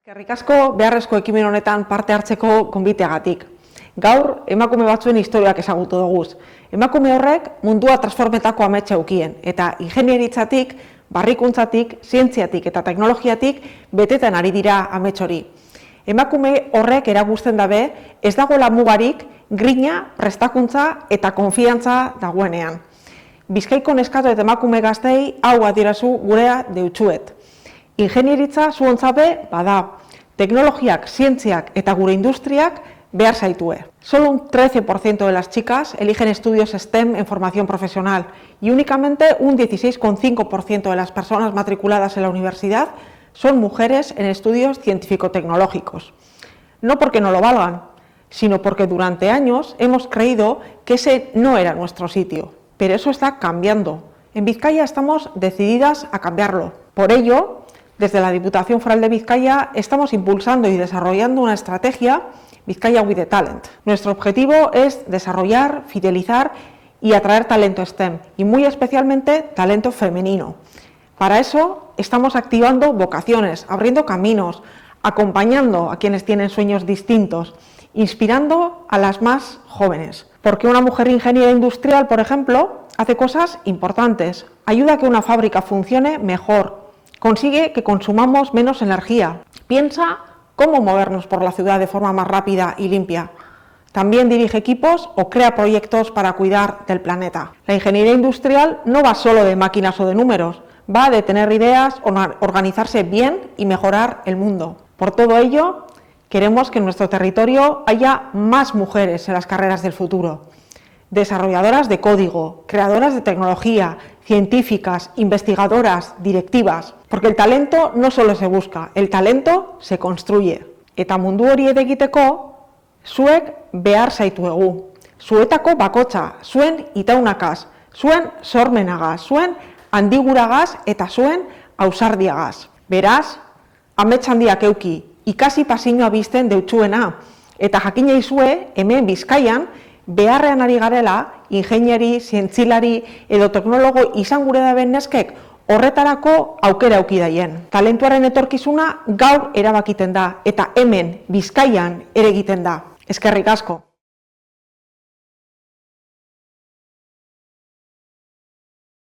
Eskerrik asko beharrezko ekimen honetan parte hartzeko gonbiteagatik. Gaur, emakume batzuen historiak ezagutu dugu. Emakume horrek mundua transformetako ametsa eukien, eta ingenieritzatik, barrikuntzatik, zientziatik eta teknologiatik betetan ari dira amets hori. Emakume horrek erakusten dabe, ez dagoela mugarik, grina, prestakuntza eta konfiantza dagoenean. Bizkaiko neskato eta emakume gaztei hau adirazu gurea deutsuet. Ingenieritza zuontzabe bada, teknologiak, zientziak eta gure industriak behar zaitue. Solo un 13% de las chicas eligen estudios STEM en formación profesional y únicamente un 16,5% de las personas matriculadas en la universidad son mujeres en estudios científico-tecnológicos. No porque no lo valgan, sino porque durante años hemos creído que ese no era nuestro sitio. Pero eso está cambiando. En Vizcaya estamos decididas a cambiarlo. Por ello, desde la Diputación Foral de Vizcaya estamos impulsando y desarrollando una estrategia Vizcaya with the Talent. Nuestro objetivo es desarrollar, fidelizar y atraer talento STEM, y muy especialmente talento femenino. Para eso estamos activando vocaciones, abriendo caminos, acompañando a quienes tienen sueños distintos, inspirando a las más jóvenes. Porque una mujer ingeniera industrial, por ejemplo, hace cosas importantes, ayuda a que una fábrica funcione mejor, consigue que consumamos menos energía, piensa cómo movernos por la ciudad de forma más rápida y limpia. También dirige equipos o crea proyectos para cuidar del planeta. La ingeniería industrial no va solo de máquinas o de números, va de tener ideas, organizarse bien y mejorar el mundo. Por todo ello, queremos que en nuestro territorio haya más mujeres en las carreras del futuro. Desarrolladoras de código, creadoras de tecnología, científicas, investigadoras, directivas. Porque el talento no solo se busca, el talento se construye. Eta mundu hori egiteko, zuek behar zaituegu. Zuetako bakotxa, zuen itaunakaz, zuen sormenagaz, zuen handiguragaz eta zuen ausardiagaz. Beraz, amets handiak euki, ikasi pasiñoa bizten deutsuena, eta jakina izue, hemen Bizkaian, beharrean ari garela, ingeniari, zientzilari edo teknologo izan gure daben neskek horretarako aukera auki daien. Talentuaren etorkizuna gaur erabakiten da, eta hemen Bizkaian ere egiten da. Eskerrik asko.